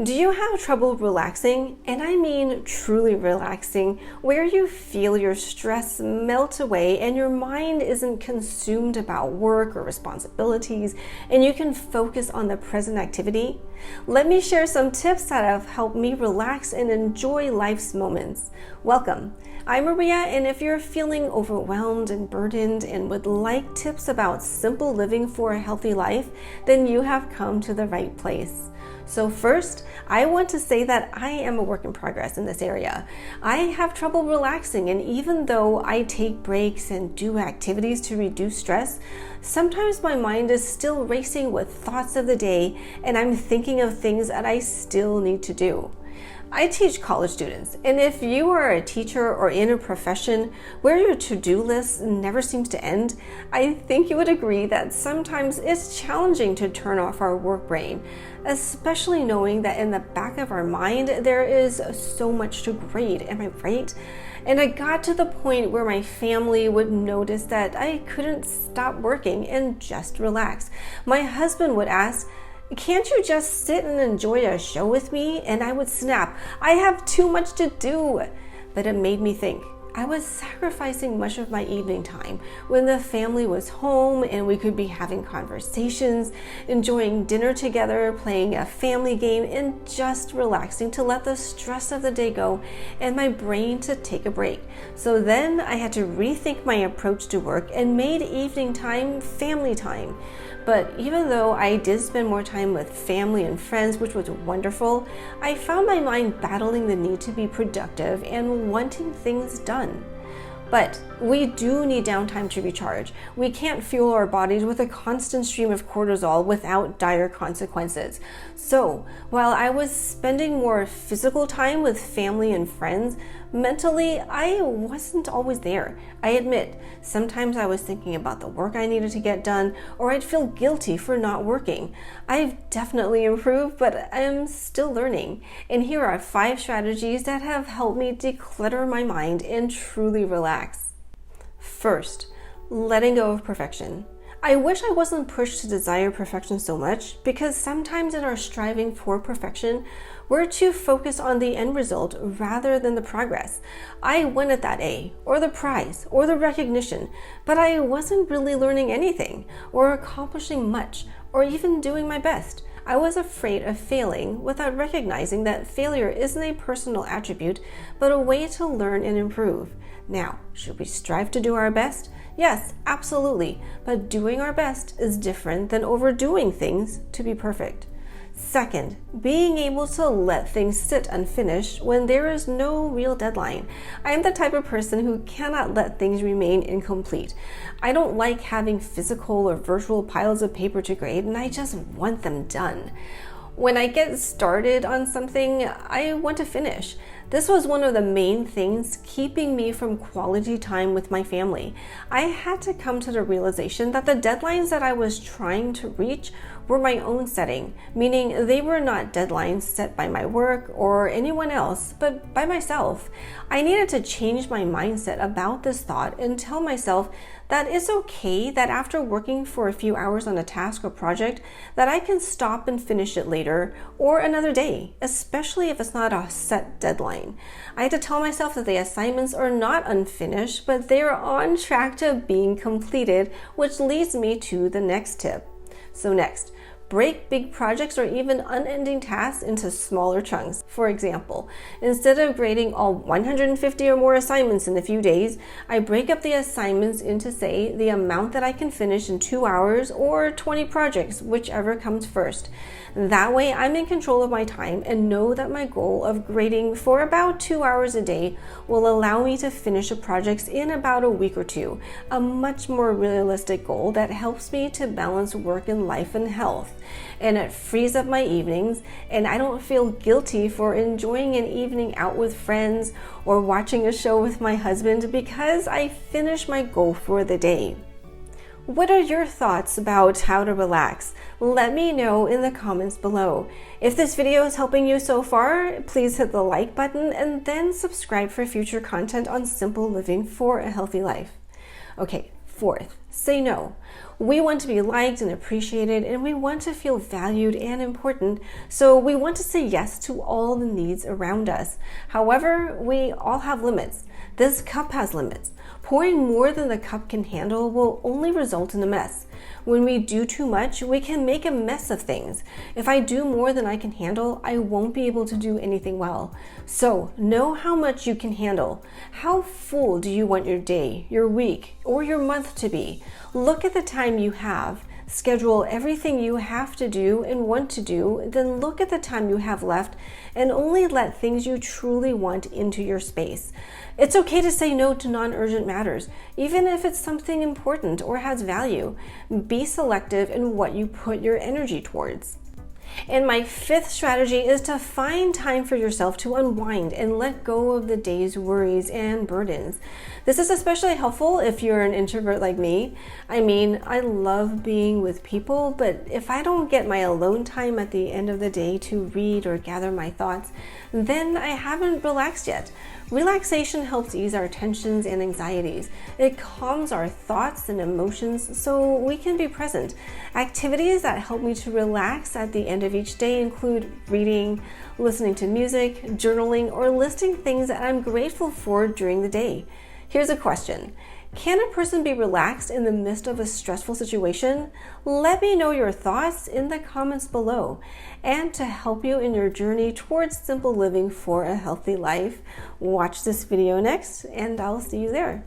Do you have trouble relaxing? And I mean truly relaxing, where you feel your stress melt away and your mind isn't consumed about work or responsibilities and you can focus on the present activity? Let me share some tips that have helped me relax and enjoy life's moments. Welcome. I'm Maria, and if you're feeling overwhelmed and burdened and would like tips about simple living for a healthy life, then you have come to the right place. So first, I want to say that I am a work in progress in this area. I have trouble relaxing, and even though I take breaks and do activities to reduce stress, sometimes my mind is still racing with thoughts of the day and I'm thinking of things that I still need to do. I teach college students, and if you are a teacher or in a profession where your to-do list never seems to end, I think you would agree that sometimes it's challenging to turn off our work brain, especially knowing that in the back of our mind there is so much to grade. Am I right? And I got to the point where my family would notice that I couldn't stop working and just relax. My husband would ask, "Can't you just sit and enjoy a show with me?" And I would snap, "I have too much to do." But it made me think. I was sacrificing much of my evening time when the family was home and we could be having conversations, enjoying dinner together, playing a family game, and just relaxing to let the stress of the day go and my brain to take a break. So then I had to rethink my approach to work and made evening time family time. But even though I did spend more time with family and friends, which was wonderful, I found my mind battling the need to be productive and wanting things done. But we do need downtime to recharge. We can't fuel our bodies with a constant stream of cortisol without dire consequences. So, while I was spending more physical time with family and friends, mentally, I wasn't always there. I admit, sometimes I was thinking about the work I needed to get done, or I'd feel guilty for not working. I've definitely improved, but I'm still learning. And here are 5 strategies that have helped me declutter my mind and truly relax. First, letting go of perfection. I wish I wasn't pushed to desire perfection so much, because sometimes in our striving for perfection, we're too focused on the end result rather than the progress. I wanted that A, or the prize, or the recognition, but I wasn't really learning anything, or accomplishing much, or even doing my best. I was afraid of failing without recognizing that failure isn't a personal attribute, but a way to learn and improve. Now, should we strive to do our best? Yes, absolutely, but doing our best is different than overdoing things to be perfect. Second, being able to let things sit unfinished when there is no real deadline. I am the type of person who cannot let things remain incomplete. I don't like having physical or virtual piles of paper to grade, and I just want them done. When I get started on something, I want to finish. This was one of the main things keeping me from quality time with my family. I had to come to the realization that the deadlines that I was trying to reach were my own setting, meaning they were not deadlines set by my work or anyone else, but by myself. I needed to change my mindset about this thought and tell myself that it's okay that after working for a few hours on a task or project, that I can stop and finish it later or another day, especially if it's not a set deadline. I had to tell myself that the assignments are not unfinished, but they are on track to being completed, which leads me to the next tip. So next, break big projects or even unending tasks into smaller chunks. For example, instead of grading all 150 or more assignments in a few days, I break up the assignments into, say, the amount that I can finish in 2 hours or 20 projects, whichever comes first. That way, I'm in control of my time and know that my goal of grading for about 2 hours a day will allow me to finish the projects in about a week or 2, a much more realistic goal that helps me to balance work and life and health. And it frees up my evenings, and I don't feel guilty for enjoying an evening out with friends or watching a show with my husband because I finished my goal for the day. What are your thoughts about how to relax? Let me know in the comments below. If this video is helping you so far, please hit the like button and then subscribe for future content on simple living for a healthy life. Okay, fourth, Say no. We want to be liked and appreciated, and we want to feel valued and important, so we want to say yes to all the needs around us. However, we all have limits. This cup has limits. Pouring more than the cup can handle will only result in a mess. When we do too much, we can make a mess of things. If I do more than I can handle, I won't be able to do anything well. So, know how much you can handle. How full do you want your day, your week, or your month to be? Look at the time you have. Schedule everything you have to do and want to do, then look at the time you have left and only let things you truly want into your space. It's okay to say no to non-urgent matters, even if it's something important or has value. Be selective in what you put your energy towards. And my fifth strategy is to find time for yourself to unwind and let go of the day's worries and burdens. This is especially helpful if you're an introvert like me. I mean, I love being with people, but if I don't get my alone time at the end of the day to read or gather my thoughts, then I haven't relaxed yet. Relaxation helps ease our tensions and anxieties. It calms our thoughts and emotions so we can be present. Activities that help me to relax at the end of each day include reading, listening to music, journaling, or listing things that I'm grateful for during the day. Here's a question. Can a person be relaxed in the midst of a stressful situation? Let me know your thoughts in the comments below. And to help you in your journey towards simple living for a healthy life, watch this video next, and I'll see you there.